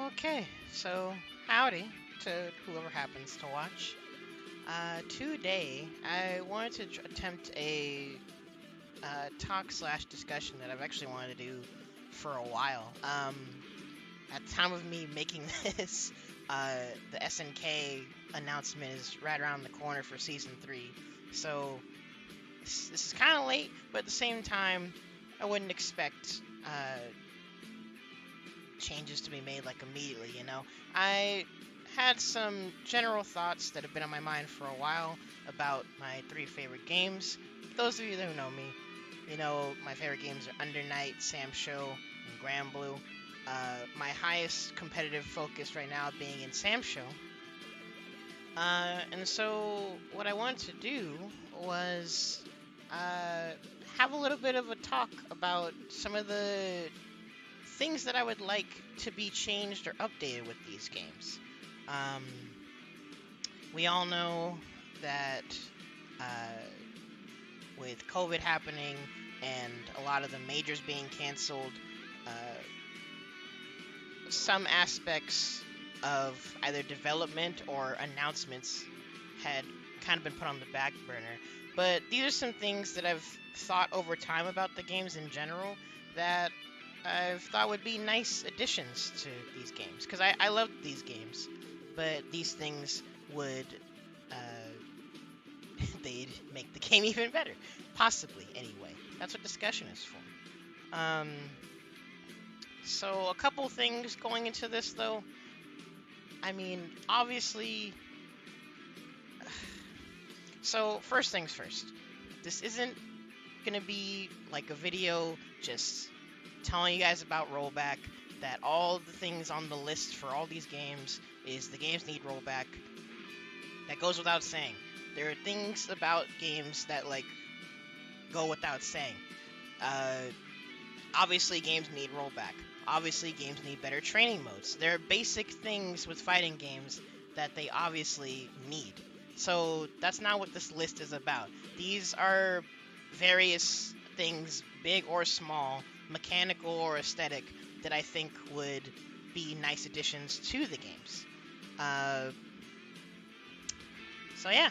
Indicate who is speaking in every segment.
Speaker 1: Okay, so howdy to whoever happens to watch. Today, I wanted to attempt a talk slash discussion that I've actually wanted to do for a while. At the time of me making this, the SNK announcement is right around the corner for Season 3. So, this is kind of late, but at the same time, I wouldn't expect changes to be made like immediately, you know. I had some general thoughts that have been on my mind for a while about my 3 favorite games. Those of you who know me, you know my favorite games are Under Night, SamSho, and Granblue. My highest competitive focus right now being in SamSho. And so what I wanted to do was have a little bit of a talk about some of the things that I would like to be changed or updated with these games. We all know that with COVID happening and a lot of the majors being canceled, some aspects of either development or announcements had kind of been put on the back burner. But these are some things that I've thought over time about the games in general that I've thought would be nice additions to these games, because I love these games, but these things would, they'd make the game even better, possibly, anyway. That's what discussion is for. So a couple things going into this, though. I mean, obviously, so first things first, this isn't gonna be like a video just telling you guys about rollback, that all the things on the list for all these games is the games need rollback. That goes without saying. There are things about games that, like, go without saying. Obviously, games need rollback. Obviously, games need better training modes. There are basic things with fighting games that they obviously need. So, that's not what this list is about. These are various things, big or small, mechanical or aesthetic, that I think would be nice additions to the games. So yeah.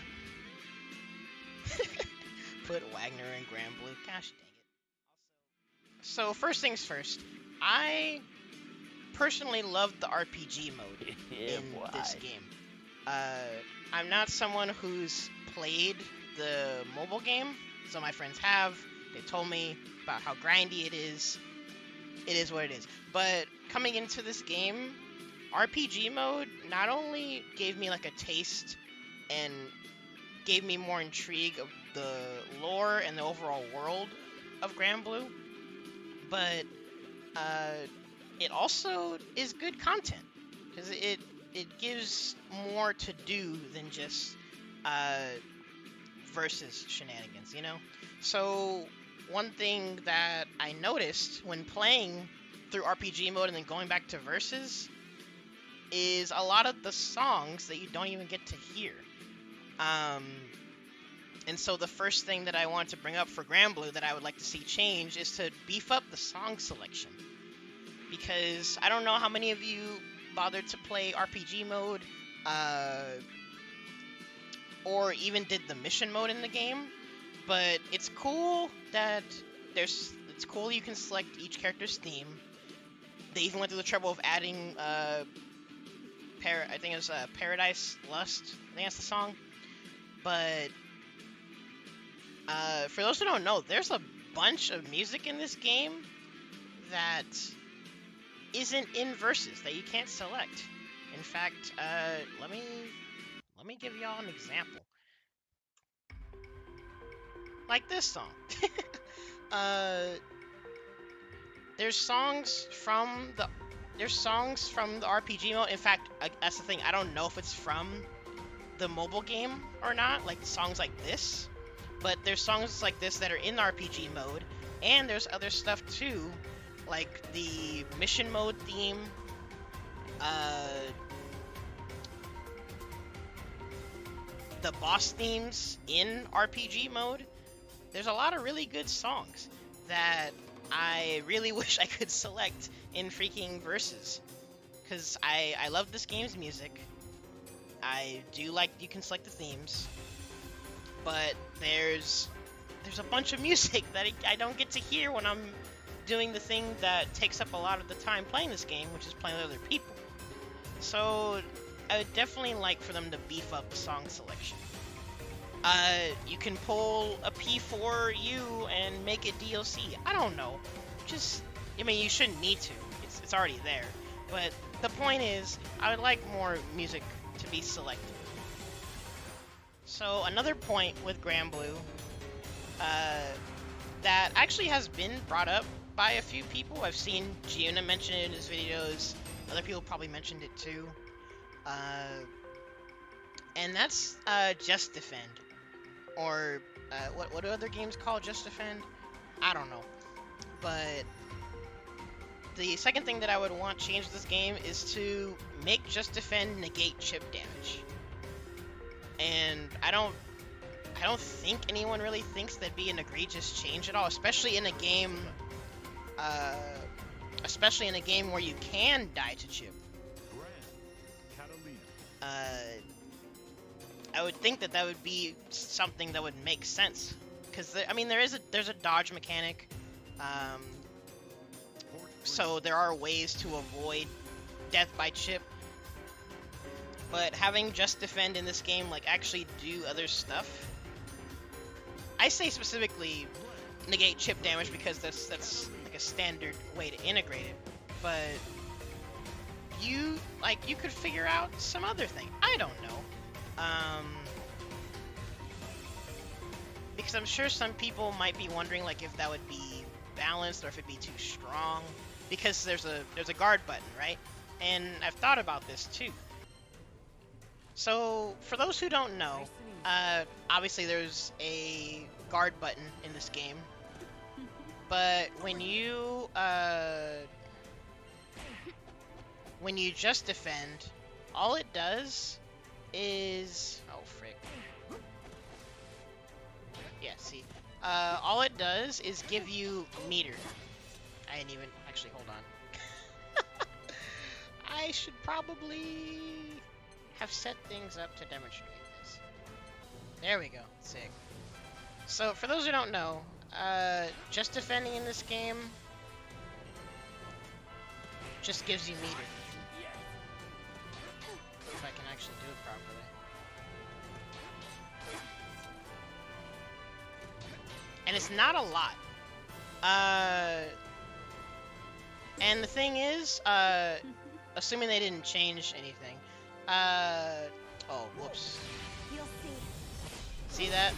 Speaker 1: Put Wagner and Granblue. Gosh dang it. So first things first, I personally loved the RPG mode in this game. I'm not someone who's played the mobile game. Some of my friends have. They told me about how grindy it is. It is what it is. But coming into this game, RPG mode not only gave me like a taste and gave me more intrigue of the lore and the overall world of Granblue, but it also is good content, because it gives more to do than just versus shenanigans, you know? So one thing that I noticed when playing through RPG mode and then going back to versus is a lot of the songs that you don't even get to hear. And so the first thing that I want to bring up for Granblue that I would like to see change is to beef up the song selection. Because I don't know how many of you bothered to play RPG mode, or even did the mission mode in the game, but it's cool that it's cool you can select each character's theme. They even went through the trouble of adding I think it was Paradise Lust, I think that's the song. But for those who don't know, there's a bunch of music in this game that isn't in verses, that you can't select. In fact, let me give y'all an example. Like this song. There's songs from the RPG mode. In fact, that's the thing. I don't know if it's from the mobile game or not. Like songs like this, but there's songs like this that are in the RPG mode, and there's other stuff too, like the mission mode theme. The boss themes in RPG mode. There's a lot of really good songs that I really wish I could select in freaking verses. because I love this game's music. I do like you can select the themes, but there's a bunch of music that I don't get to hear when I'm doing the thing that takes up a lot of the time playing this game, which is playing with other people. So I would definitely like for them to beef up the song selection. You can pull a P4U and make it DLC. I don't know. Just, I mean, you shouldn't need to. It's already there. But the point is, I would like more music to be selected. So another point with Granblue that actually has been brought up by a few people. I've seen Giuna mention it in his videos. Other people probably mentioned it too. And that's Just Defend. Or what do other games call Just Defend? I don't know. But the second thing that I would want changed this game is to make Just Defend negate chip damage. And I don't think anyone really thinks that'd be an egregious change at all, especially in a game where you can die to chip. I would think that would be something that would make sense, because I mean there's a dodge mechanic, so there are ways to avoid death by chip. But having Just Defend in this game like actually do other stuff. I say specifically negate chip damage because that's like a standard way to integrate it. But you could figure out some other thing. I don't know. Because I'm sure some people might be wondering like if that would be balanced or if it'd be too strong. Because there's a guard button, right? And I've thought about this too. So for those who don't know, obviously there's a guard button in this game. But when you Just Defend, all it does is all it does is give you meter. I didn't even actually hold on. I should probably have set things up to demonstrate this. There we go. Sick. So for those who don't know, Just Defending in this game just gives you meter. If I can actually do it properly. And it's not a lot. And the thing is, assuming they didn't change anything. Oh, whoops. See that?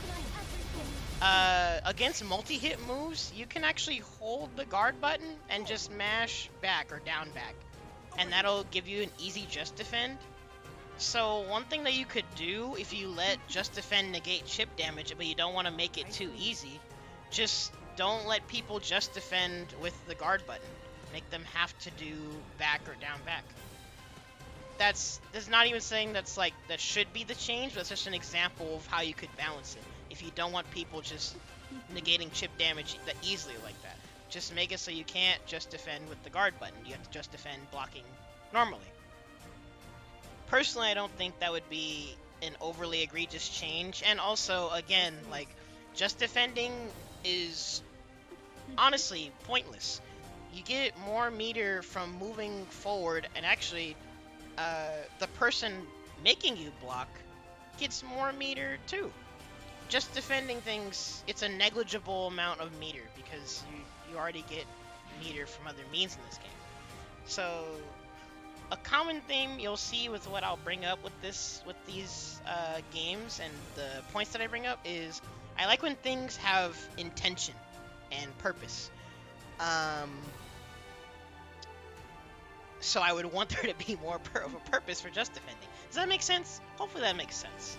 Speaker 1: Against multi-hit moves, you can actually hold the guard button and just mash back or down back. And that'll give you an easy Just Defend. So one thing that you could do if you let Just Defend negate chip damage, but you don't want to make it too easy, just don't let people Just Defend with the guard button. Make them have to do back or down back. That's not even saying that should be the change, but it's just an example of how you could balance it. If you don't want people just negating chip damage that easily like that, just make it so you can't Just Defend with the guard button. You have to Just Defend blocking normally. Personally, I don't think that would be an overly egregious change, and also, again, like, Just Defending is honestly pointless. You get more meter from moving forward, and actually, the person making you block gets more meter too. Just Defending things, it's a negligible amount of meter because you already get meter from other means in this game. So a common theme you'll see with what I'll bring up with these games and the points that I bring up is I like when things have intention and purpose. So I would want there to be more of a purpose for Just Defending. Does that make sense? Hopefully that makes sense.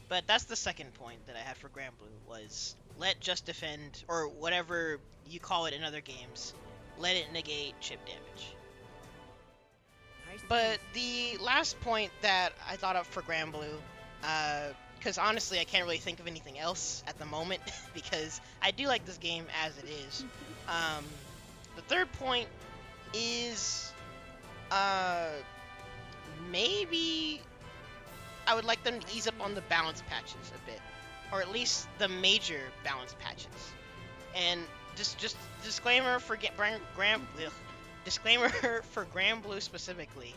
Speaker 1: But that's the second point that I had for Granblue, was let Just Defend, or whatever you call it in other games, let it negate chip damage. But the last point that I thought of for Granblue, because honestly I can't really think of anything else at the moment, because I do like this game as it is. The third point is Uh, maybe I would like them to ease up on the balance patches a bit, or at least the major balance patches. And just disclaimer for disclaimer for Grand Blue specifically.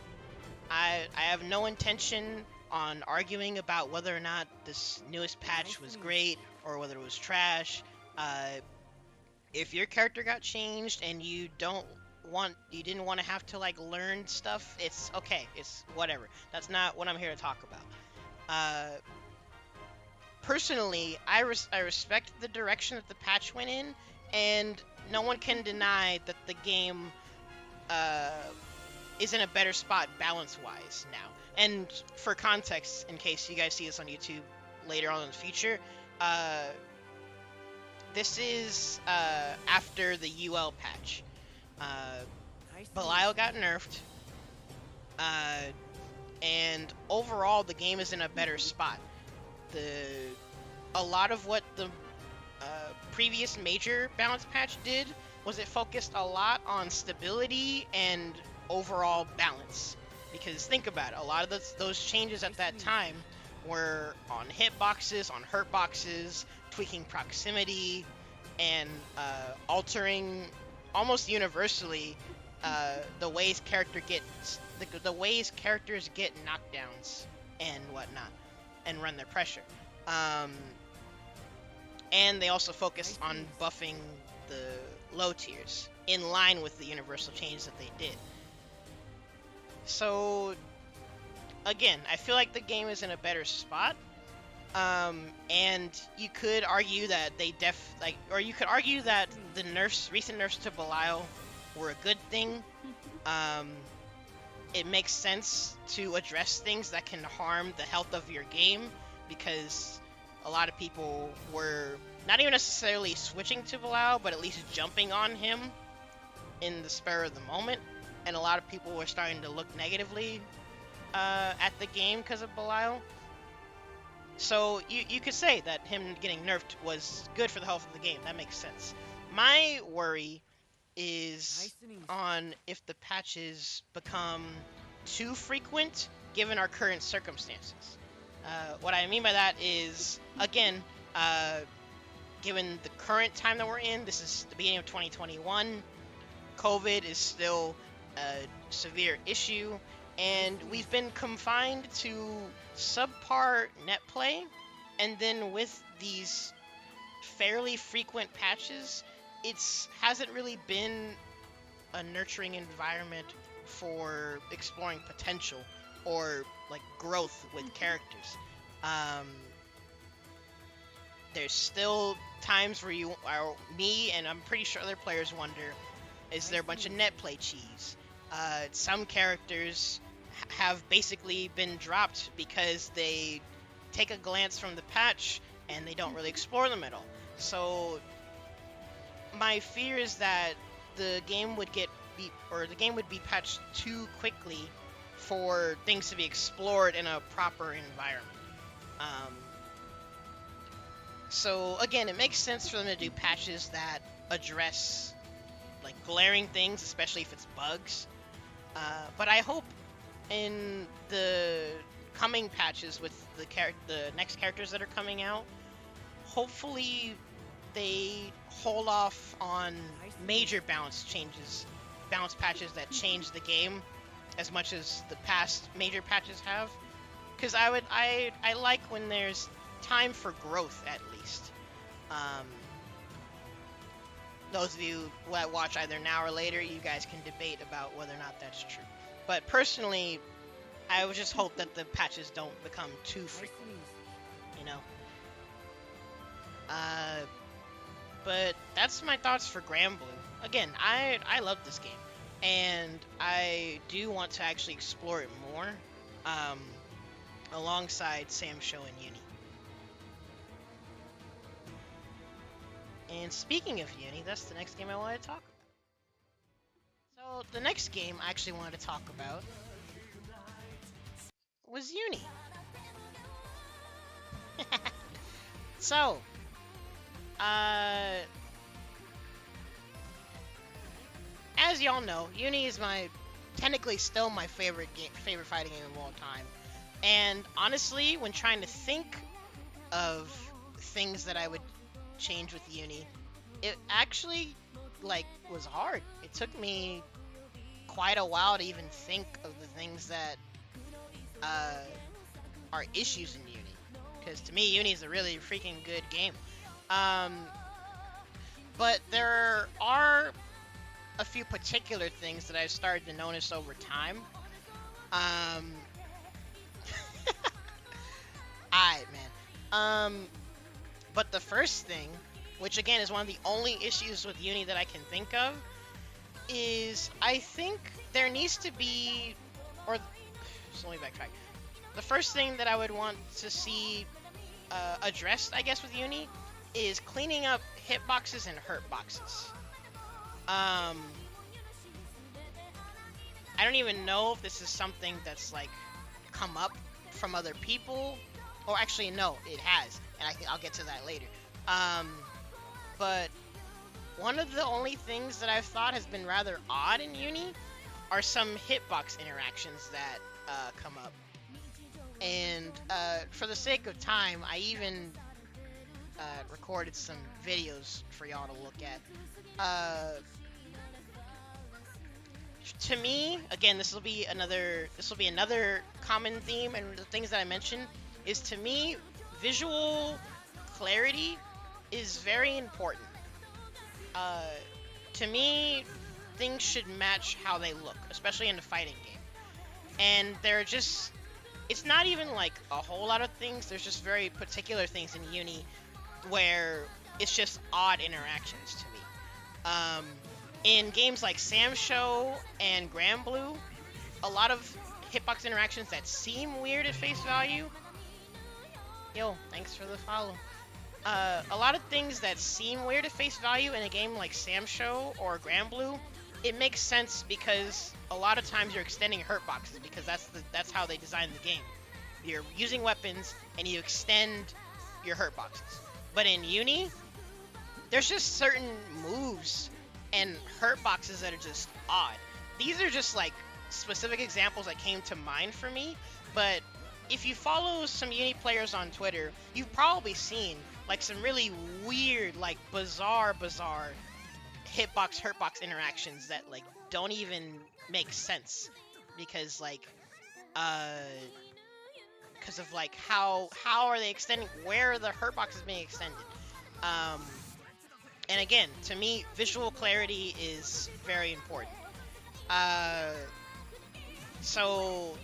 Speaker 1: I have no intention on arguing about whether or not this newest patch was great or whether it was trash. If your character got changed and you didn't want to have to like learn stuff, it's okay. It's whatever. That's not what I'm here to talk about. Personally, I respect the direction that the patch went in, and no one can deny that the game is in a better spot balance-wise now. And for context, in case you guys see this on YouTube later on in the future, this is after the UL patch. Belial got nerfed, and overall the game is in a better spot. A lot of what the previous major balance patch did was it focused a lot on stability and overall balance. Because think about it, a lot of those changes at that time were on hitboxes, on hurtboxes, tweaking proximity, and altering almost universally the ways characters get knockdowns and whatnot, and run their pressure. And they also focused on buffing the low tiers in line with the universal changes that they did. So again, I feel like the game is in a better spot. And you could argue that you could argue that the recent nerfs to Belial were a good thing. It makes sense to address things that can harm the health of your game, because a lot of people were not even necessarily switching to Belial, but at least jumping on him in the spur of the moment, and a lot of people were starting to look negatively at the game because of Belial. So you could say that him getting nerfed was good for the health of the game. That makes sense. My worry is on if the patches become too frequent given our current circumstances. What I mean by that is, again, given the current time that we're in, this is the beginning of 2021, COVID is still a severe issue, and we've been confined to subpar net play, and then with these fairly frequent patches, hasn't really been a nurturing environment for exploring potential or like growth with characters. There's still times where me and I'm pretty sure other players wonder, is there a bunch of net play cheese? Some characters have basically been dropped because they take a glance from the patch and they don't really explore them at all. So my fear is that the game would be patched too quickly for things to be explored in a proper environment. So again, it makes sense for them to do patches that address like glaring things, especially if it's bugs. But I hope in the coming patches with the next characters that are coming out, hopefully they hold off on major balance patches that change the game as much as the past major patches have. Because I like when there's time for growth, at least. Those of you that watch either now or later, you guys can debate about whether or not that's true. But personally, I would just hope that the patches don't become too frequent, you know? But that's my thoughts for Grand Blue. Again, I love this game, and I do want to actually explore it more, alongside SamSho and Uni. And speaking of Uni, that's the next game I want to talk about. So the next game I actually wanted to talk about was Uni. So, as y'all know, Uni is my technically still my favorite fighting game of all time. And honestly, when trying to think of things that I would change with Uni, it actually like was hard. It took me quite a while to even think of the things that are issues in Uni, because to me Uni is a really freaking good game. But there are a few particular things that I've started to notice over time. Alright, man. But the first thing, which again is one of the only issues with Uni that I can think of, is I think there needs to be, or just let me backtrack. The first thing that I would want to see addressed, I guess, with Uni is cleaning up hitboxes and hurtboxes. I don't even know if this is something that's like come up from other people, or actually no, it has, and I'll get to that later. But one of the only things that I've thought has been rather odd in Uni are some hitbox interactions that come up. And for the sake of time, I even recorded some videos for y'all to look at. To me, again, this will be another common theme, and the things that I mentioned is, to me, visual clarity is very important. To me, things should match how they look, especially in the fighting game. And it's not even like a whole lot of things, there's just very particular things in Uni where it's just odd interactions to me. In games like SamSho and Granblue, a lot of hitbox interactions that seem weird at face value. Yo, thanks for the follow. A lot of things that seem weird at face value in a game like SamSho or Granblue, it makes sense because a lot of times you're extending hurtboxes, because that's how they designed the game. You're using weapons and you extend your hurtboxes. But in Uni, there's just certain moves and hurtboxes that are just odd. These are just like specific examples that came to mind for me, but if you follow some Uni players on Twitter, you've probably seen like some really weird, like bizarre hitbox hurtbox interactions that like don't even make sense, because like because of like how are they extending, where are the hurtboxes being extended. And again, to me, visual clarity is very important. So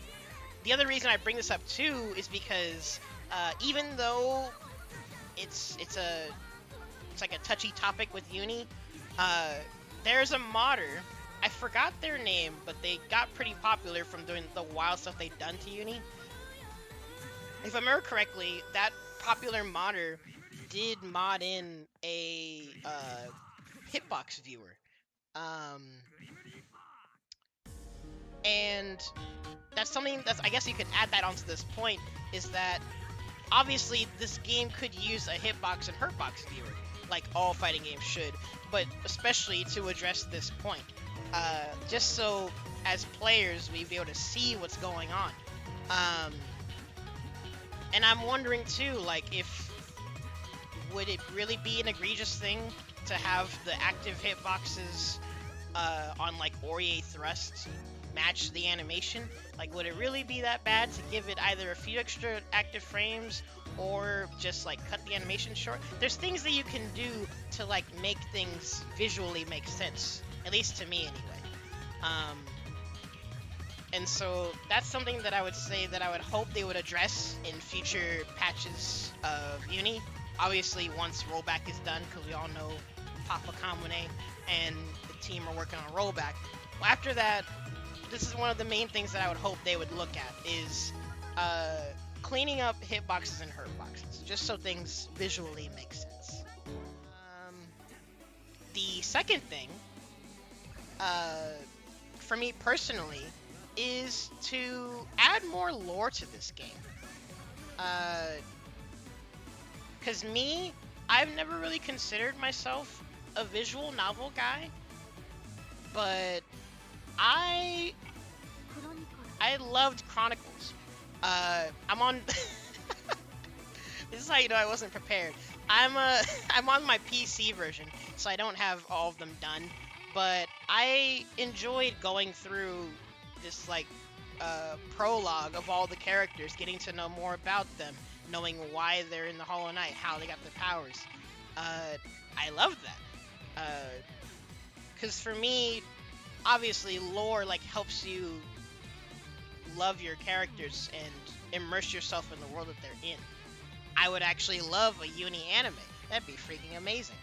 Speaker 1: the other reason I bring this up too is because even though it's like a touchy topic with Uni, there's a modder. I forgot their name, but they got pretty popular from doing the wild stuff they've done to Uni. If I remember correctly, that popular modder did mod in a hitbox viewer. And that's something that's, I guess you could add that onto this point, is that obviously this game could use a hitbox and hurtbox viewer, like all fighting games should, but especially to address this point. Just so as players we'd be able to see what's going on. And I'm wondering too, like, would it really be an egregious thing to have the active hitboxes on like Aurier thrusts match the animation? Like, would it really be that bad to give it either a few extra active frames or just like cut the animation short? There's things that you can do to like make things visually make sense, at least to me anyway. And so that's something that I would say that I would hope they would address in future patches of Uni. Obviously, once rollback is done, because we all know Papa Kamune and the team are working on rollback. Well, after that, this is one of the main things that I would hope they would look at, is cleaning up hitboxes and hurtboxes, just so things visually make sense. The second thing, for me personally, is to add more lore to this game. Because I've never really considered myself a visual novel guy, but I I loved Chronicles. I'm on. This is how you know I wasn't prepared. I'm on my PC version, so I don't have all of them done. But I enjoyed going through this like prologue of all the characters, getting to know more about them, knowing why they're in the Hollow Knight, how they got their powers. I loved that. Because for me, obviously, lore like helps you love your characters and immerse yourself in the world that they're in. I would actually love a uni anime. That'd be freaking amazing.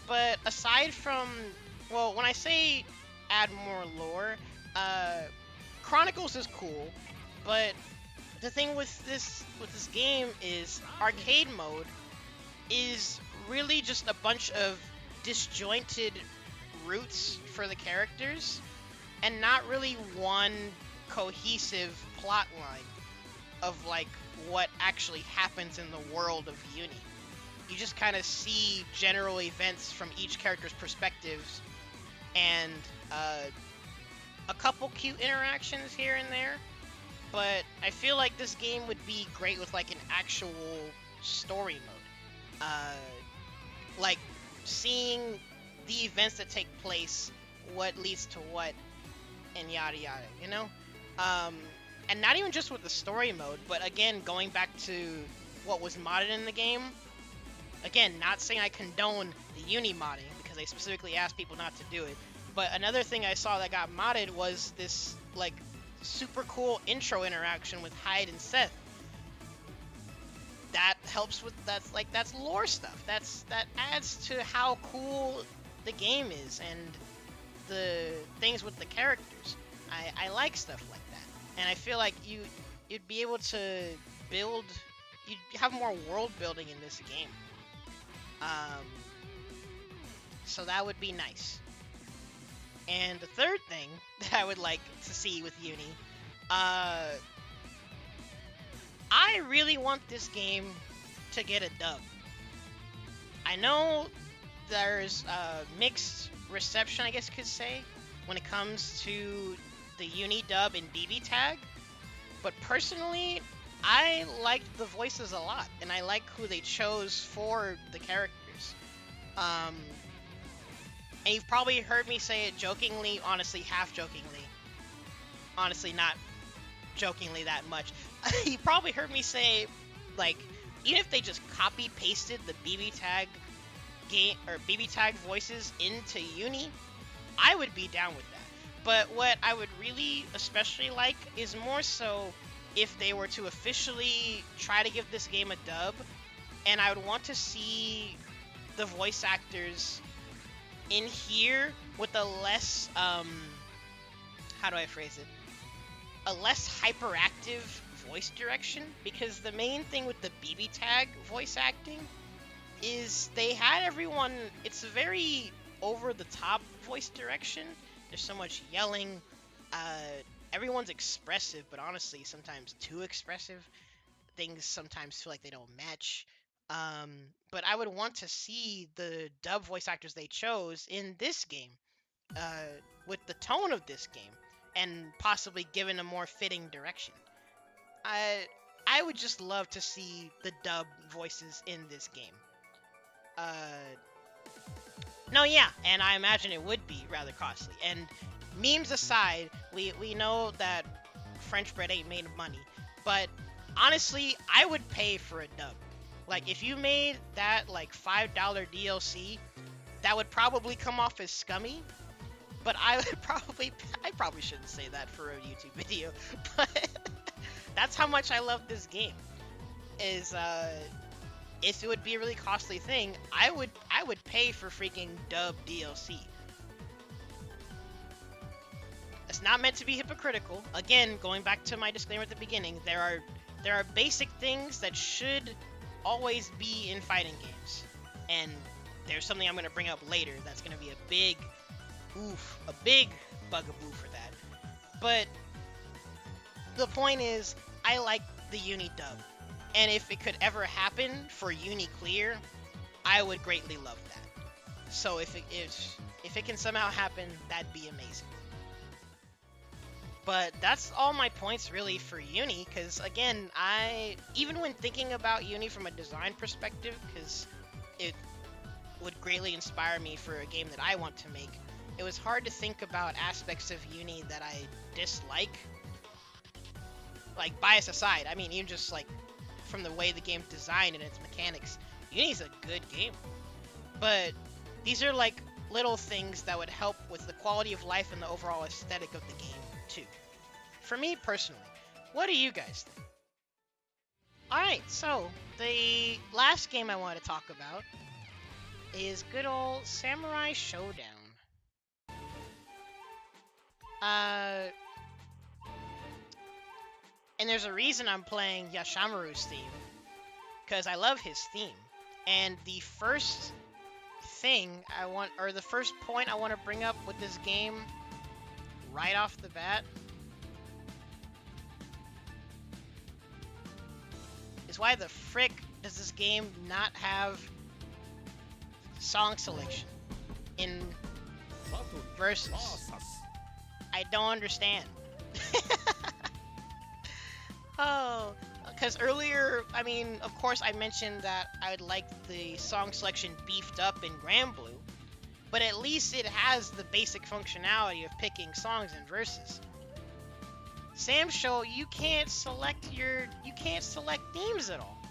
Speaker 1: But aside from, well, when I say add more lore, Chronicles is cool, but the thing with this game is arcade mode is really just a bunch of disjointed routes for the characters and not really one cohesive plot line of like what actually happens in the world of Uni. You just kind of see general events from each character's perspectives and a couple cute interactions here and there, but I feel like this game would be great with like an actual story mode. Like seeing the events that take place, what leads to what, and yada yada, you know? And not even just with the story mode, but again, going back to what was modded in the game. Again, not saying I condone the uni modding, because they specifically asked people not to do it. But another thing I saw that got modded was this, like, super cool intro interaction with Hyde and Seth. That helps with, that's lore stuff. That adds to how cool the game is and the things with the characters. I like stuff like that. And I feel like you'd be able to build, you'd have more world building in this game. So that would be nice. And the third thing that I would like to see with Uni, I really want this game to get a dub. I know there's mixed reception, I guess you could say, when it comes to the Uni dub and BB tag, but personally, I liked the voices a lot, and I like who they chose for the characters. And you've probably heard me say it jokingly, honestly, half jokingly. Honestly, not jokingly that much. You probably heard me say, like, even if they just copy pasted the BB tag game or BB tag voices into Uni, I would be down with that. But what I would really especially like is more so if they were to officially try to give this game a dub, and I would want to see the voice actors in here with a less, how do I phrase it? A less hyperactive voice direction, because the main thing with the BB tag voice acting is they had everyone, it's a very over-the-top voice direction. There's so much yelling. Everyone's expressive, but honestly, sometimes too expressive. Things sometimes feel like they don't match. But I would want to see the dub voice actors they chose in this game, with the tone of this game, and possibly given a more fitting direction. I would just love to see the dub voices in this game. No, yeah, and I imagine it would be rather costly. And memes aside, we know that French bread ain't made of money, but honestly, I would pay for a dub. Like, if you made that, like, $5 DLC, that would probably come off as scummy, but I probably shouldn't say that for a YouTube video, but that's how much I love this game. Is, if it would be a really costly thing, I would pay for freaking dub DLC. It's not meant to be hypocritical. Again, going back to my disclaimer at the beginning, there are basic things that should always be in fighting games, and there's something I'm going to bring up later that's going to be a big bugaboo for that. But the point is, I like the Uni dub, and if it could ever happen for Uni Clear, I would greatly love that. So if it can somehow happen, that'd be amazing. But that's all my points really for Uni, because again, even when thinking about Uni from a design perspective, because it would greatly inspire me for a game that I want to make, it was hard to think about aspects of Uni that I dislike. Like, bias aside, I mean, even just like from the way the game's designed and its mechanics, Uni's a good game. But these are like little things that would help with the quality of life and the overall aesthetic of the game too. For me personally, what do you guys think? Alright, so the last game I want to talk about is good old Samurai Showdown. And there's a reason I'm playing Yashamaru's theme, because I love his theme. And the first the first point I want to bring up with this game right off the bat is why the frick does this game not have song selection in verses? I don't understand. Oh, because earlier, I mean, of course I mentioned that I'd like the song selection beefed up in Granblue, but at least it has the basic functionality of picking songs and verses. SamSho, you can't select themes at all.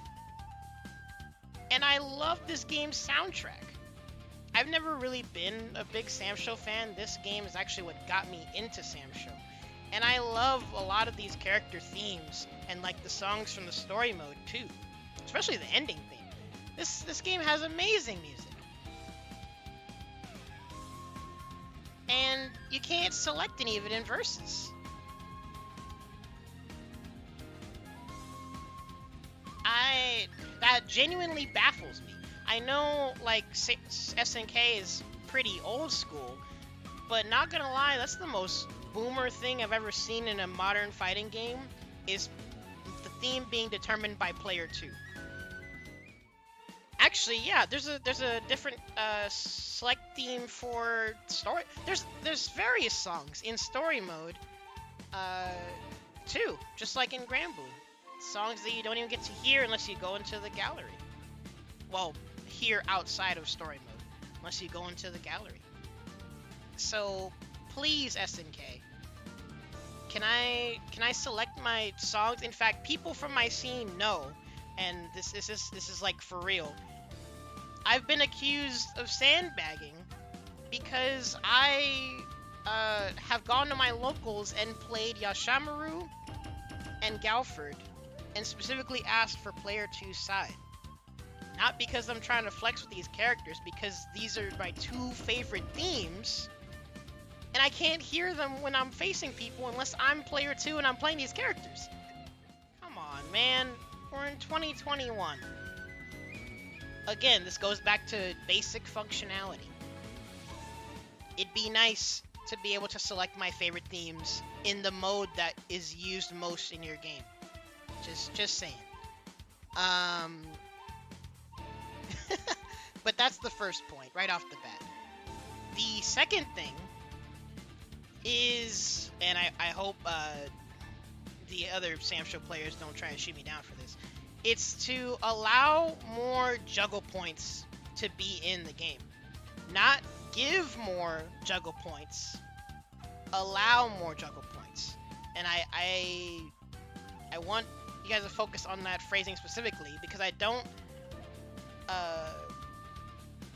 Speaker 1: And I love this game's soundtrack. I've never really been a big SamSho fan. This game is actually what got me into SamSho. And I love a lot of these character themes and like the songs from the story mode too. Especially the ending theme. This game has amazing music. And you can't select any of it in verses. That genuinely baffles me. I know, like, SNK is pretty old school, but not gonna lie, that's the most boomer thing I've ever seen in a modern fighting game, is the theme being determined by player 2. Actually, yeah, there's a different select theme for story. There's various songs in story mode, too, just like in Granblue. Songs that you don't even get to hear unless you go into the gallery. Well, hear outside of story mode, unless you go into the gallery. So, please, SNK, can I select my songs? In fact, people from my scene know, and this is like for real. I've been accused of sandbagging because I have gone to my locals and played Yashamaru and Galford, and specifically asked for player 2's side. Not because I'm trying to flex with these characters, because these are my two favorite themes, and I can't hear them when I'm facing people unless I'm player 2 and I'm playing these characters. Come on, man. We're in 2021. Again, this goes back to basic functionality. It'd be nice to be able to select my favorite themes in the mode that is used most in your game. Just saying. But that's the first point, right off the bat. The second thing is, and I hope the other SamSho players don't try and shoot me down for this, it's to allow more juggle points to be in the game. Not give more juggle points, allow more juggle points. And I want you guys to focus on that phrasing specifically, because I don't,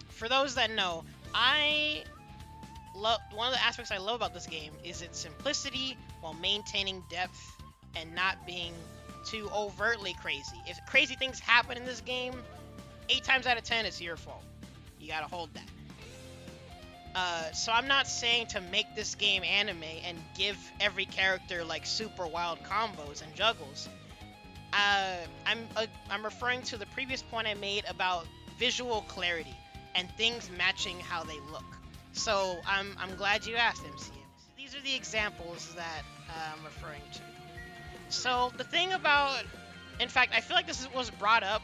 Speaker 1: for those that know, one of the aspects I love about this game is its simplicity while maintaining depth and not being too overtly crazy. If crazy things happen in this game, 8 times out of 10 it's your fault. You gotta hold that. So I'm not saying to make this game anime and give every character like super wild combos and juggles. I'm referring to the previous point I made about visual clarity and things matching how they look. So I'm glad you asked, MCM. These are the examples that I'm referring to. So the thing about, in fact, I feel like this was brought up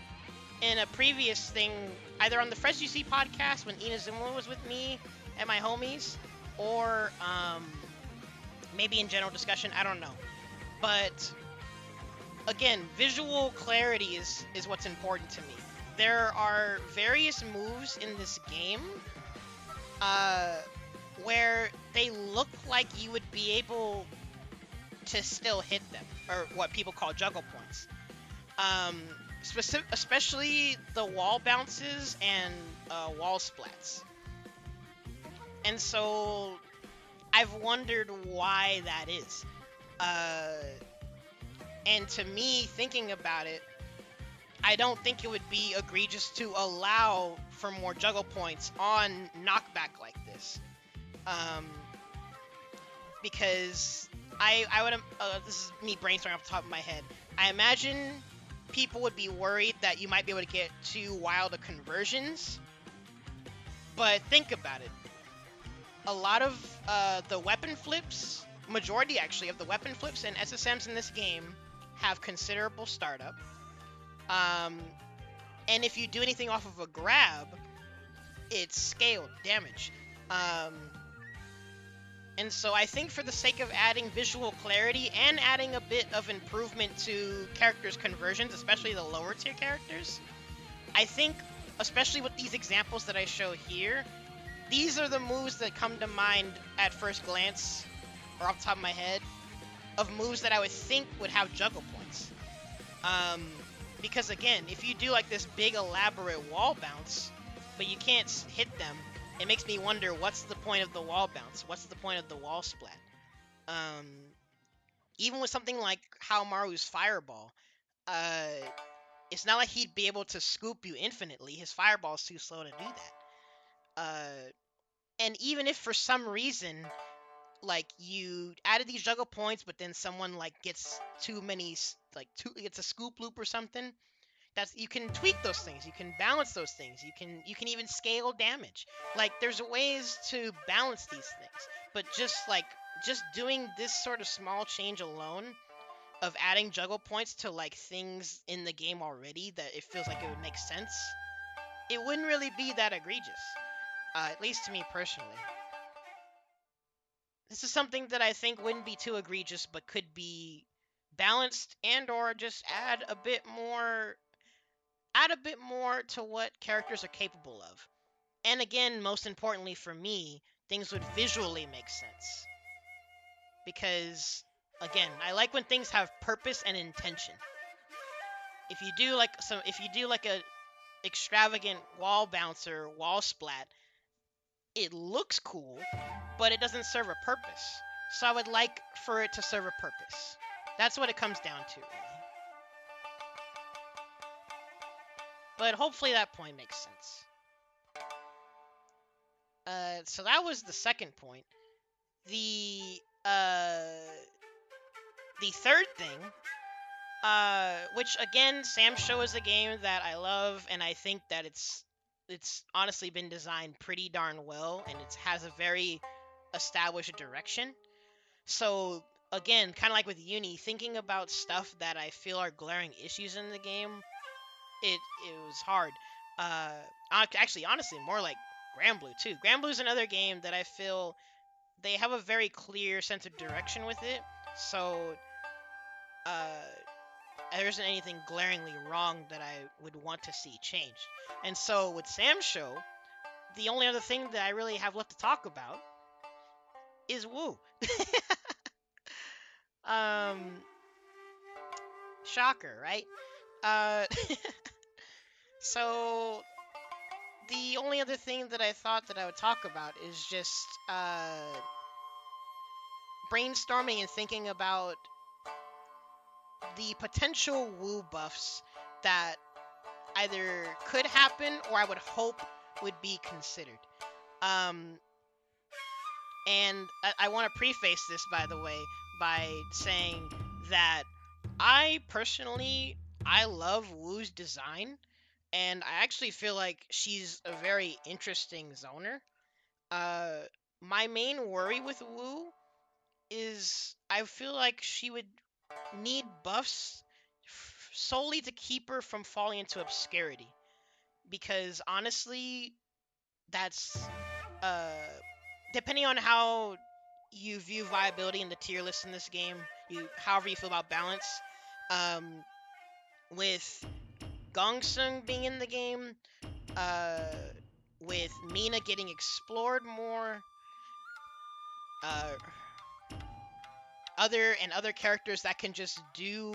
Speaker 1: in a previous thing, either on the Fresh UC podcast when Inazuma was with me and my homies, or maybe in general discussion, I don't know. But again, visual clarity is what's important to me. There are various moves in this game where they look like you would be able to still hit them, or what people call juggle points. Especially the wall bounces and wall splats. And so I've wondered why that is. And to me, thinking about it, I don't think it would be egregious to allow for more juggle points on knockback like this. Because I would, this is me brainstorming off the top of my head. I imagine people would be worried that you might be able to get too wild of conversions. But think about it. A lot of the weapon flips, majority actually of the weapon flips and SSMs in this game have considerable startup. And if you do anything off of a grab, it's scaled damage. And so I think for the sake of adding visual clarity and adding a bit of improvement to characters' conversions, especially the lower tier characters, I think, especially with these examples that I show here, these are the moves that come to mind at first glance, or off the top of my head, of moves that I would think would have juggle points. Because again, if you do like this big elaborate wall bounce, but you can't hit them, it makes me wonder, what's the point of the wall bounce? What's the point of the wall splat? Even with something like Haomaru's Fireball, it's not like he'd be able to scoop you infinitely. His Fireball's too slow to do that. And even if for some reason, like, you added these juggle points, but then someone, like, gets too many, like, gets a scoop loop or something, you can tweak those things, you can balance those things, you can even scale damage. Like, there's ways to balance these things, but just doing this sort of small change alone of adding juggle points to, like, things in the game already that it feels like it would make sense, it wouldn't really be that egregious, at least to me personally. This is something that I think wouldn't be too egregious, but could be balanced and or just add a bit more to what characters are capable of. And again, most importantly for me, things would visually make sense. Because again, I like when things have purpose and intention. If you do like a extravagant wall bouncer, wall splat, it looks cool, but it doesn't serve a purpose. So I would like for it to serve a purpose. That's what it comes down to, really. But hopefully that point makes sense. So that was the second point. The third thing, which again, SamSho is a game that I love, and I think that it's honestly been designed pretty darn well, and it has a very established direction. So again, kind of like with Uni, thinking about stuff that I feel are glaring issues in the game, it was hard. Actually, honestly, more like Granblue too. Granblue's another game that I feel they have a very clear sense of direction with it, so there isn't anything glaringly wrong that I would want to see changed. And so with SamSho, the only other thing that I really have left to talk about is Woo. Shocker, right? So the only other thing that I thought that I would talk about is just brainstorming and thinking about the potential Woo buffs that either could happen or I would hope would be considered. And I want to preface this, by the way, by saying that I love Woo's design, and I actually feel like she's a very interesting zoner. My main worry with Woo is I feel like she would need buffs solely to keep her from falling into obscurity. Because honestly, that's depending on how you view viability in the tier list in this game, however you feel about balance. With Gongsung being in the game, with Mina getting explored more, other characters that can just do.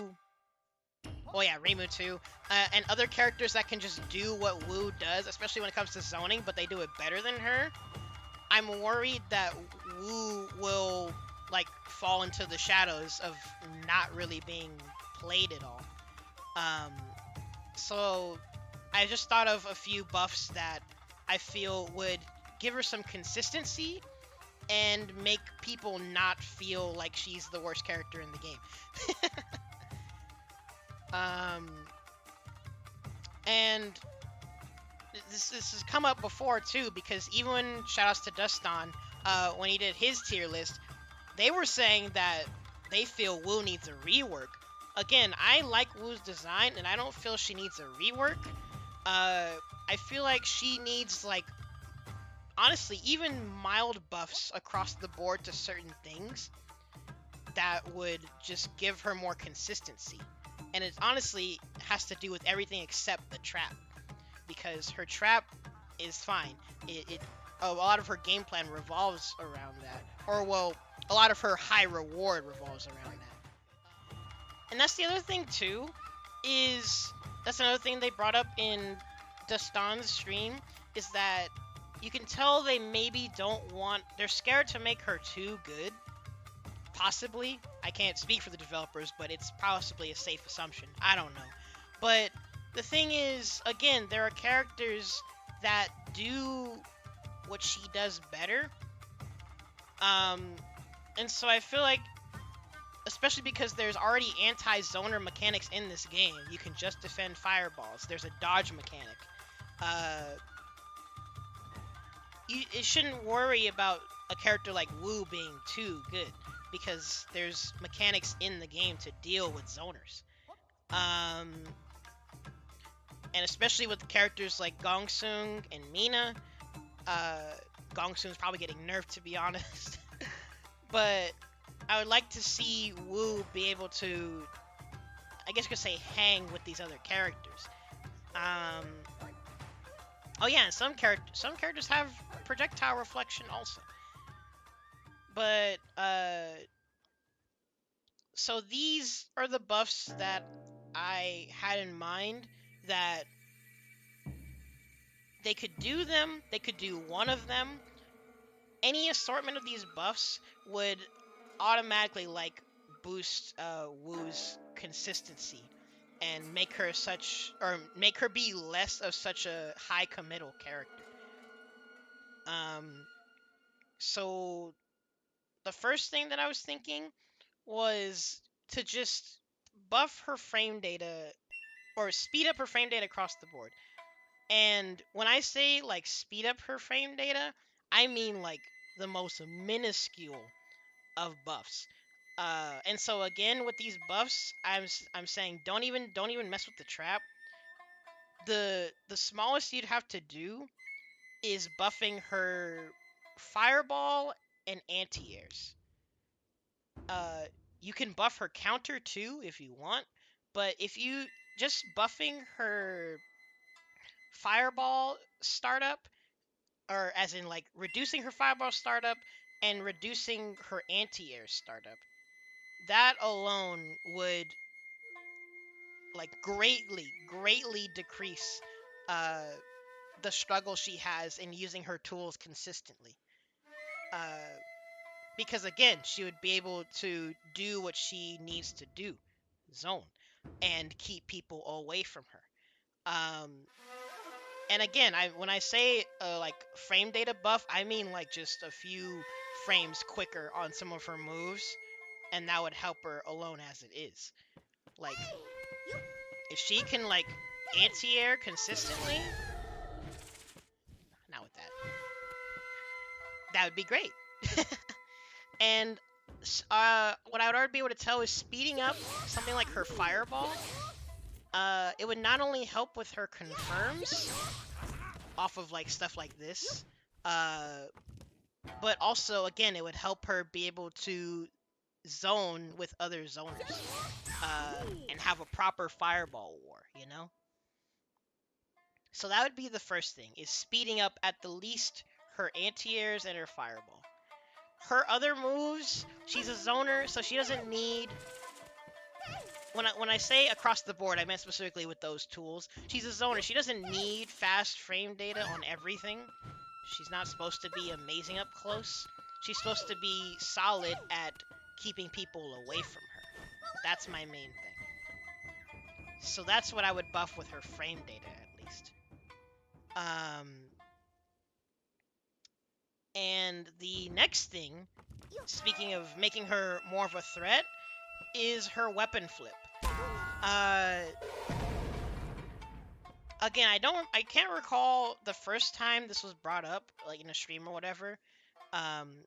Speaker 1: Oh yeah, Reimu too, and other characters that can just do what Wu does, especially when it comes to zoning, but they do it better than her. I'm worried that Wu will like fall into the shadows of not really being played at all. So I just thought of a few buffs that I feel would give her some consistency and make people not feel like she's the worst character in the game. And this has come up before too, because even when shoutouts to Duston, when he did his tier list, they were saying that they feel Wu needs a rework. Again, I like Wu's design, and I don't feel she needs a rework. I feel like she needs, like, honestly, even mild buffs across the board to certain things that would just give her more consistency. And it honestly has to do with everything except the trap, because her trap is fine. A lot of her game plan revolves around that, or well, a lot of her high reward revolves around that. And that's the other thing too, that's another thing they brought up in Duston's stream, is that you can tell they maybe they're scared to make her too good. Possibly. I can't speak for the developers, but it's possibly a safe assumption. I don't know. But the thing is, again, there are characters that do what she does better. And so I feel like, especially because there's already anti-zoner mechanics in this game. You can just defend fireballs. There's a dodge mechanic. It shouldn't worry about a character like Wu being too good, because there's mechanics in the game to deal with zoners. And especially with characters like Gongsung and Mina. Gongsung's probably getting nerfed, to be honest. But I would like to see Wu be able to, I guess you could say, hang with these other characters. Oh yeah, and some characters have projectile reflection also. But so these are the buffs that I had in mind, that they could do them, they could do one of them. Any assortment of these buffs would automatically, like, boost Wu's consistency and make her be less of such a high committal character. So the first thing that I was thinking was to just buff her frame data, or speed up her frame data across the board. And when I say, like, speed up her frame data, I mean, like, the most minuscule of buffs. And so again, with these buffs, I'm saying don't even mess with the trap. The smallest you'd have to do is buffing her fireball and anti-airs. You can buff her counter too if you want, but if you just buffing her fireball startup, or as in, like, reducing her fireball startup and reducing her anti-air startup, that alone would, like, greatly decrease the struggle she has in using her tools consistently. Because again, she would be able to do what she needs to do, zone, and keep people away from her. And again, when I say like frame data buff, I mean, like, just a few frames quicker on some of her moves, and that would help her alone as it is. Like, if she can, like, anti-air consistently, not with that would be great. And what I would already be able to tell is speeding up something like her fireball. It would not only help with her confirms off of, like, stuff like this, but also, again, it would help her be able to zone with other zoners, and have a proper fireball war, you know? So that would be the first thing, is speeding up at the least her anti-airs and her fireball. Her other moves, she's a zoner, so she doesn't need... When I say across the board, I meant specifically with those tools. She's a zoner. She doesn't need fast frame data on everything. She's not supposed to be amazing up close. She's supposed to be solid at keeping people away from her. That's my main thing. So that's what I would buff with her frame data, at least. And the next thing, speaking of making her more of a threat, is her weapon flip. Again, I can't recall the first time this was brought up, like in a stream or whatever. I'm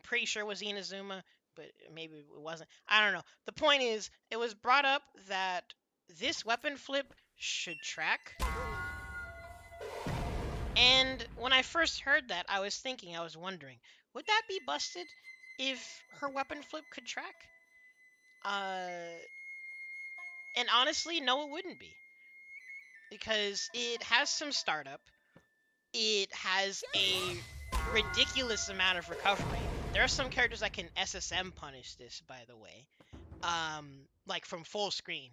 Speaker 1: pretty sure it was Inazuma, but maybe it wasn't. I don't know. The point is, it was brought up that this weapon flip should track. And when I first heard that, I was wondering, would that be busted if her weapon flip could track? And honestly, no, it wouldn't be. Because it has some startup. It has a ridiculous amount of recovery. There are some characters that can SSM punish this, by the way. Like from full screen.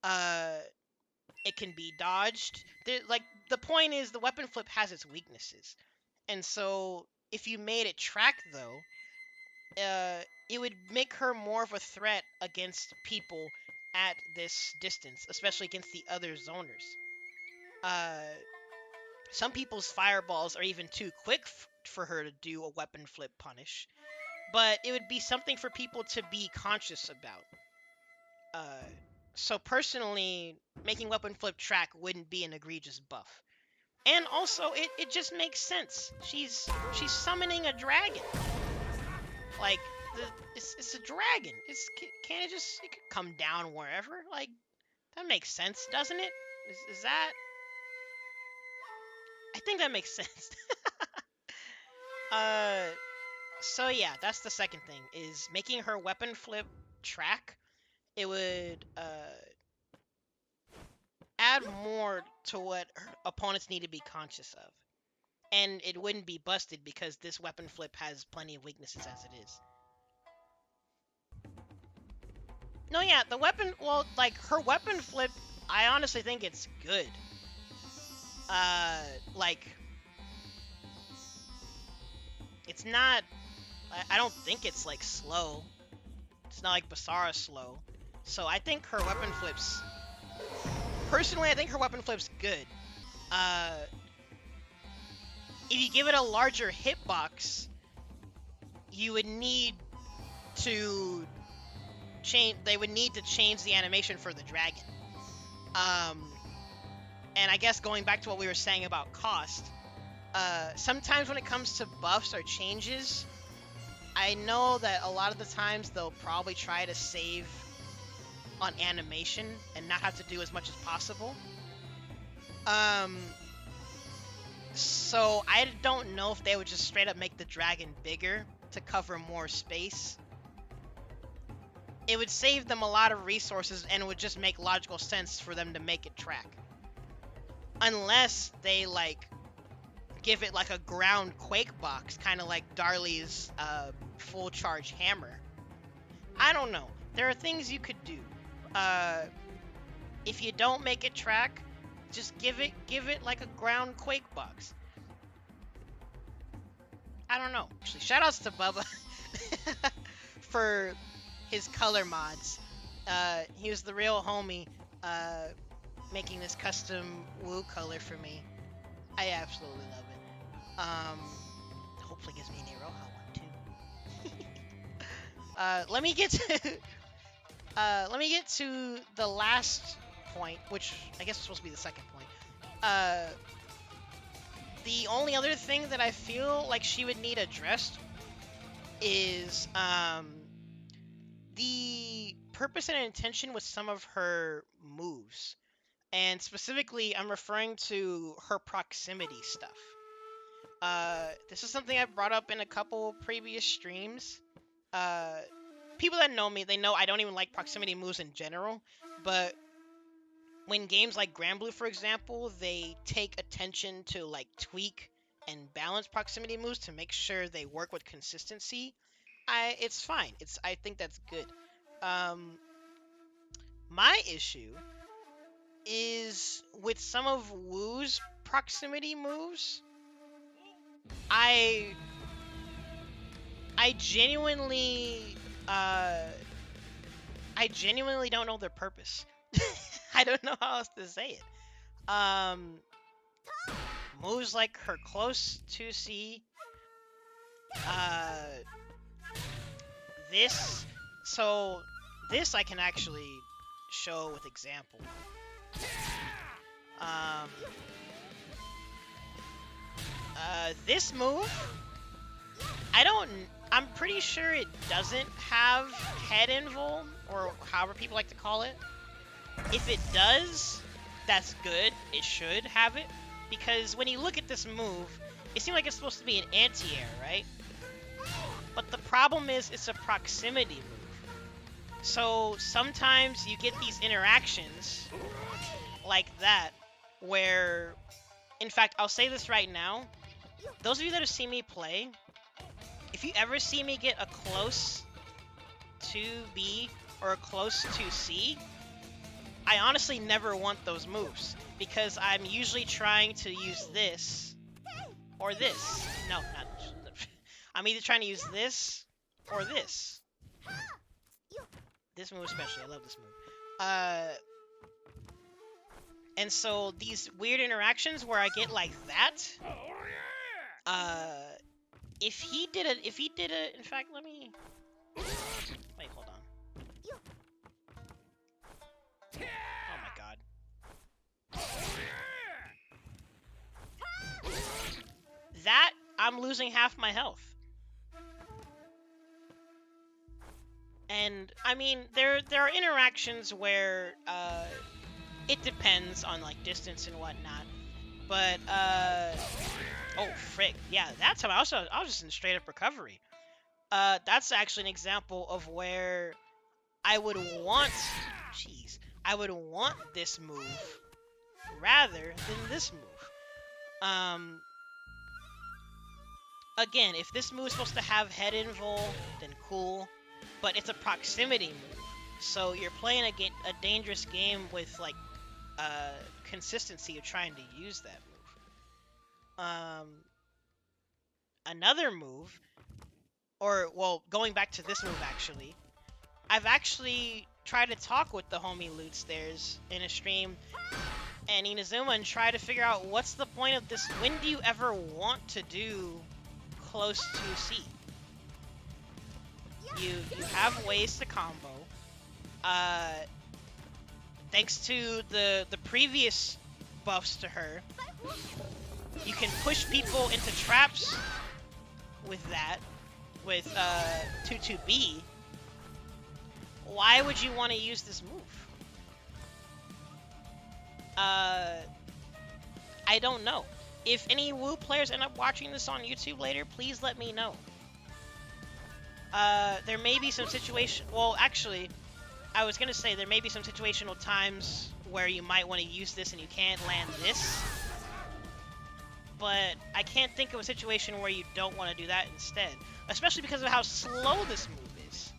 Speaker 1: It can be dodged. The point is, the weapon flip has its weaknesses. And so, if you made it track, though, it would make her more of a threat against people at this distance, especially against the other zoners. Some people's fireballs are even too quick for her to do a weapon flip punish, but it would be something for people to be conscious about. So personally, making weapon flip track wouldn't be an egregious buff. And also, it just makes sense. She's summoning a dragon. Like, it's a dragon. Can't it could come down wherever? Like, that makes sense, doesn't it? Is that... I think that makes sense. So yeah, that's the second thing, is making her weapon flip track. It would add more to what her opponents need to be conscious of. And it wouldn't be busted because this weapon flip has plenty of weaknesses as it is. No, yeah, the weapon, well, like, her weapon flip, I honestly think it's good. Like, it's not, I don't think it's, like, slow. It's not like Basara slow. So I think her weapon flips, personally, I think her weapon flip's good. If you give it a larger hitbox, you would need to change, they would need to change the animation for the dragon. And I guess going back to what we were saying about cost, sometimes when it comes to buffs or changes, I know that a lot of the times they'll probably try to save on animation and not have to do as much as possible. So I don't know if they would just straight up make the dragon bigger to cover more space. It would save them a lot of resources, and it would just make logical sense for them to make it track. Unless they, like, give it, like, a ground quake box, kind of like Darley's full charge hammer. I don't know. There are things you could do. If you don't make it track, just give it like a ground quake box. I don't know. Actually, shoutouts to Bubba for his color mods. He was the real homie, making this custom Woo color for me. I absolutely love it. Hopefully gives me an Iroha one too. Let me get to the last point, which I guess is supposed to be the second point. The only other thing that I feel like she would need addressed is the purpose and intention with some of her moves. And specifically, I'm referring to her proximity stuff. This is something I brought up in a couple previous streams. People that know me, they know I don't even like proximity moves in general, but when games like Granblue, for example, they take attention to like tweak and balance proximity moves to make sure they work with consistency, it's fine. I think that's good. My issue is with some of Wu's proximity moves. I genuinely don't know their purpose. I don't know how else to say it. Moves like her close 2C. This I can actually show with example. This move, I'm pretty sure it doesn't have head invul, or however people like to call it. If it does, that's good. It should have it, because when you look at this move, it seems like it's supposed to be an anti-air, right? But the problem is it's a proximity move. So sometimes you get these interactions like that where, in fact, I'll say this right now. Those of you that have seen me play, if you ever see me get a close 2B or a close 2C, I honestly never want those moves, because I'm usually trying to use this or this. No, not. I'm either trying to use this or this. This move especially, I love this move. And so these weird interactions where I get like that. If he did it, in fact, let me. Wait, hold on. Oh my god. That, I'm losing half my health. And, I mean, there are interactions where, it depends on, like, distance and whatnot. But, oh, frick. Yeah, that's how I was just in straight up recovery. That's actually an example of where I would want, I would want this move rather than this move. Again, if this move is supposed to have head invul, then cool. But it's a proximity move, so you're playing a dangerous game with, like, consistency of trying to use that move. Another move, or, well, going back to this move, actually, I've actually tried to talk with the homie Lootstairs in a stream, and Inazuma, and try to figure out what's the point of this. When do you ever want to do close to C? You have ways to combo. Thanks to the previous buffs to her, you can push people into traps with that, with 2-2B. Why would you want to use this move? I don't know. If any Wu players end up watching this on YouTube later, please let me know. There may be some situation. Well, actually, I was gonna say there may be some situational times where you might want to use this and you can't land this. But I can't think of a situation where you don't want to do that instead, especially because of how slow this move is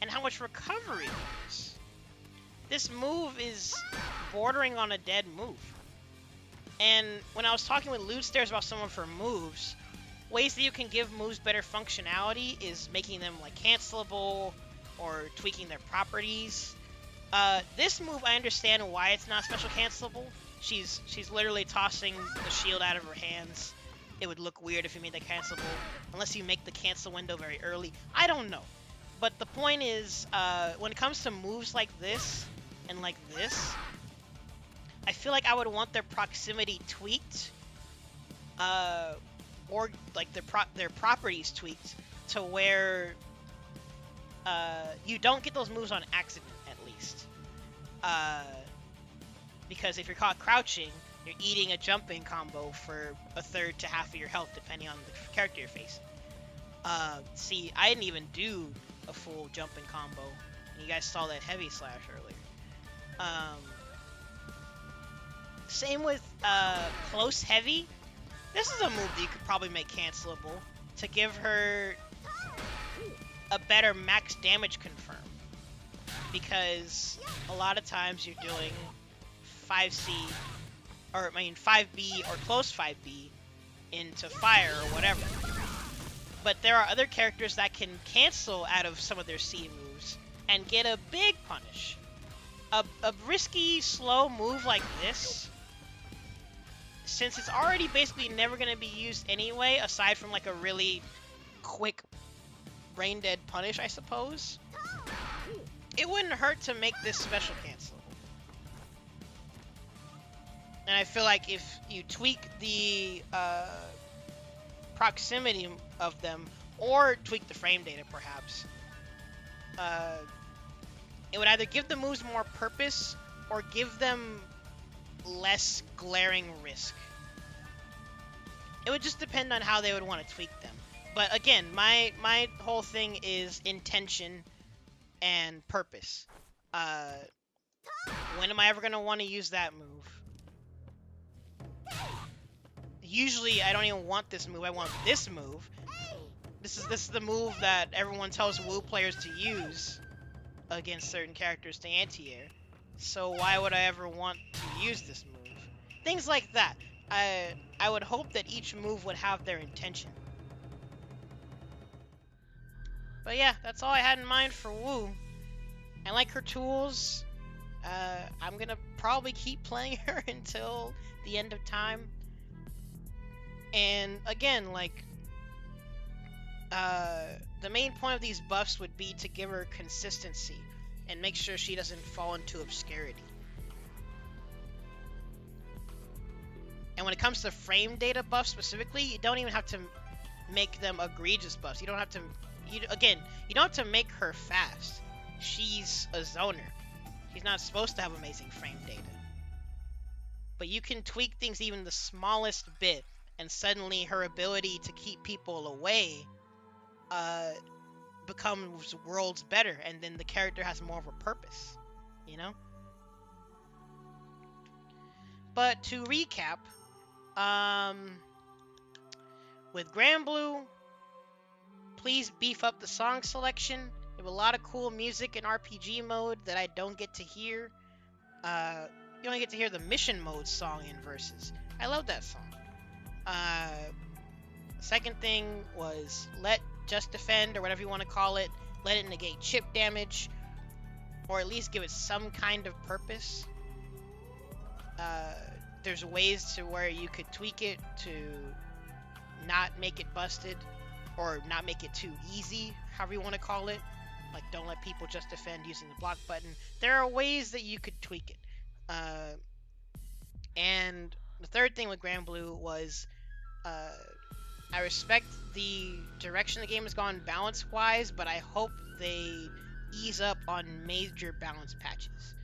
Speaker 1: and how much recovery there is. This move is bordering on a dead move. And when I was talking with Lootstairs about some of her moves, ways that you can give moves better functionality is making them, like, cancelable or tweaking their properties. This move, I understand why it's not special cancelable. She's literally tossing the shield out of her hands. It would look weird if you made that cancelable, unless you make the cancel window very early. I don't know. But the point is, when it comes to moves like this and like this, I feel like I would want their proximity tweaked, or like their properties tweaked to where you don't get those moves on accident, at least. Because if you're caught crouching, You're eating a jumping combo for a third to half of your health, depending on the character you're facing. See, I didn't even do a full jumping combo. And you guys saw that heavy slash earlier. Same with close heavy. This is a move that you could probably make cancelable to give her a better max damage confirm. Because a lot of times you're doing 5C, or I mean 5B or close 5B into fire or whatever. But there are other characters that can cancel out of some of their C moves and get a big punish. A risky, slow move like this, since it's already basically never going to be used anyway, aside from like a really quick brain dead punish, I suppose, it wouldn't hurt to make this special cancelable. And I feel like if you tweak the proximity of them, or tweak the frame data perhaps, it would either give the moves more purpose or give them less glaring risk. It would just depend on how they would want to tweak them. But again, my whole thing is intention and purpose. When am I ever going to want to use that move? Usually I don't even want this move, I want this move. This is the move that everyone tells Wu players to use against certain characters to anti-air. So why would I ever want to use this move? Things like that. I would hope that each move would have their intention. But yeah, that's all I had in mind for Wu. I like her tools. I'm gonna probably keep playing her until the end of time. And again, like, the main point of these buffs would be to give her consistency and make sure she doesn't fall into obscurity. And when it comes to frame data buffs specifically, you don't even have to make them egregious buffs. You don't have to, you don't have to make her fast. She's a zoner. She's not supposed to have amazing frame data. But you can tweak things even the smallest bit, and suddenly her ability to keep people away becomes worlds better, and then the character has more of a purpose, you know? But to recap, with Granblue, please beef up the song selection. They have a lot of cool music in RPG mode that I don't get to hear. You only get to hear the mission mode song in Versus. I love that song. Second thing was let Just Defend, or whatever you want to call it, let it negate chip damage, or at least give it some kind of purpose. There's ways to where you could tweak it to not make it busted, or not make it too easy, however you want to call it. Like, don't let people just defend using the block button. There are ways that you could tweak it. And the third thing with Granblue was, I respect the direction the game has gone balance-wise, but I hope they ease up on major balance patches.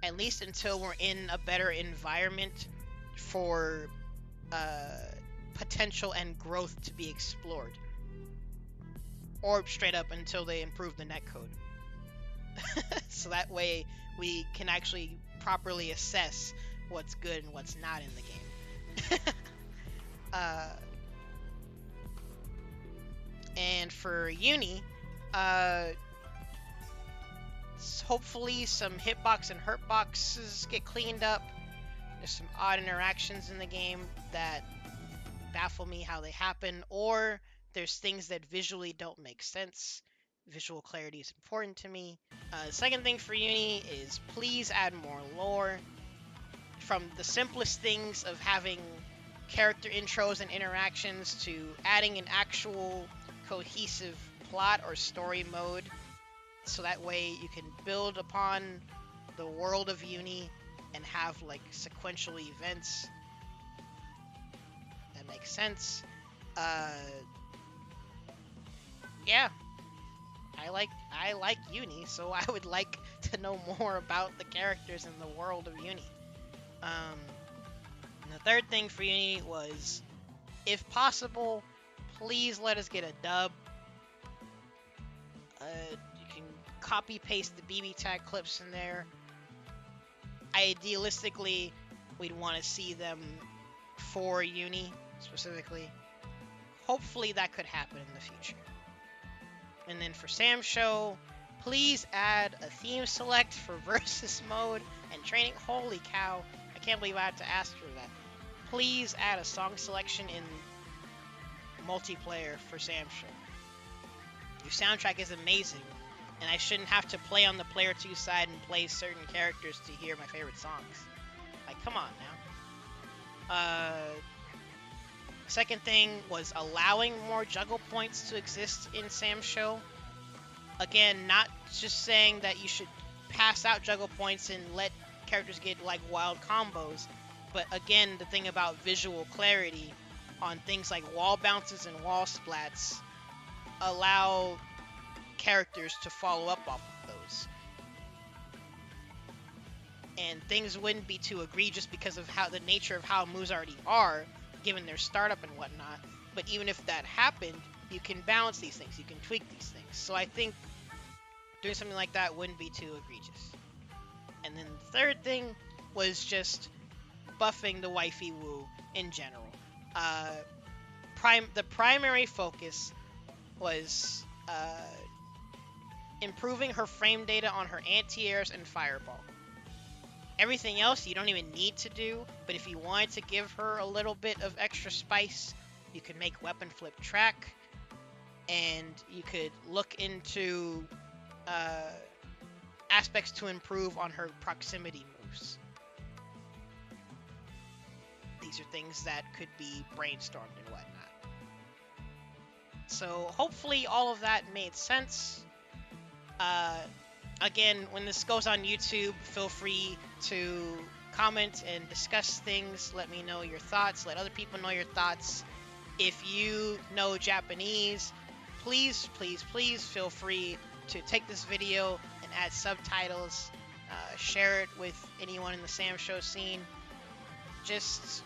Speaker 1: At least until we're in a better environment for potential and growth to be explored. Or straight up until they improve the netcode. So that way we can actually properly assess what's good and what's not in the game. And for Uni, hopefully some hitbox and hurtboxes get cleaned up. There's some odd interactions in the game that baffle me how they happen, or there's things that visually don't make sense. Visual clarity is important to me. The second thing for Uni is please add more lore. From the simplest things of having character intros and interactions to adding an actual cohesive plot or story mode, so that way you can build upon the world of Uni and have like sequential events that make sense. Yeah, I like Uni, so I would like to know more about the characters in the world of Uni. And the third thing for Uni was, if possible, please let us get a dub. You can copy paste the BB tag clips in there. Idealistically, we'd want to see them for Uni specifically. Hopefully that could happen in the future. And then for SamSho, please add a theme select for versus mode and training. Holy cow, I can't believe I had to ask for that. Please add a song selection in multiplayer for SamSho. Your soundtrack is amazing, and I shouldn't have to play on the player 2 side and play certain characters to hear my favorite songs. Like, come on now. Second thing was allowing more juggle points to exist in SamSho. Again, not just saying that you should pass out juggle points and let characters get like wild combos, but again, the thing about visual clarity on things like wall bounces and wall splats allow characters to follow up off of those. And things wouldn't be too egregious because of how the nature of how moves already are, given their startup and whatnot. But even if that happened, you can balance these things, you can tweak these things. So I think doing something like that wouldn't be too egregious. And then the third thing was just buffing the wifey woo in general. The primary focus was improving her frame data on her anti-airs and fireball. Everything else you don't even need to do, but if you wanted to give her a little bit of extra spice, you could make weapon flip track, and you could look into aspects to improve on her proximity moves. These are things that could be brainstormed and whatnot. So hopefully all of that made sense. Again, when this goes on YouTube, feel free to comment and discuss things. Let me know your thoughts. Let other people know your thoughts. If you know Japanese, please, please, please feel free to take this video and add subtitles. Share it with anyone in the SamSho scene. Just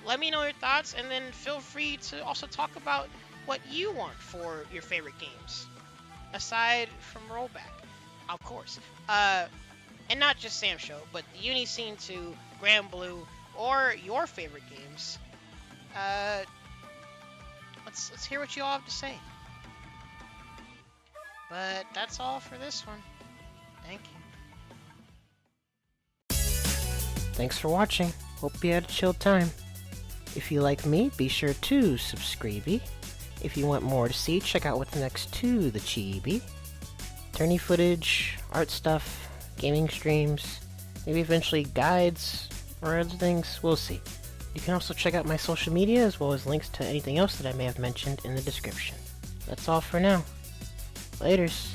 Speaker 1: let me know your thoughts, and then feel free to also talk about what you want for your favorite games, aside from rollback, of course. And not just SamSho, but the Uni scene too, Grand Blue, or your favorite games. Let's hear what you all have to say. But that's all for this one. Thank you.
Speaker 2: Thanks for watching. Hope you had a chill time. If you like me, be sure to subscribe. If you want more to see, check out what's next to the chibi. Tourney footage, art stuff, gaming streams, maybe eventually guides or other things, we'll see. You can also check out my social media as well as links to anything else that I may have mentioned in the description. That's all for now. Laters.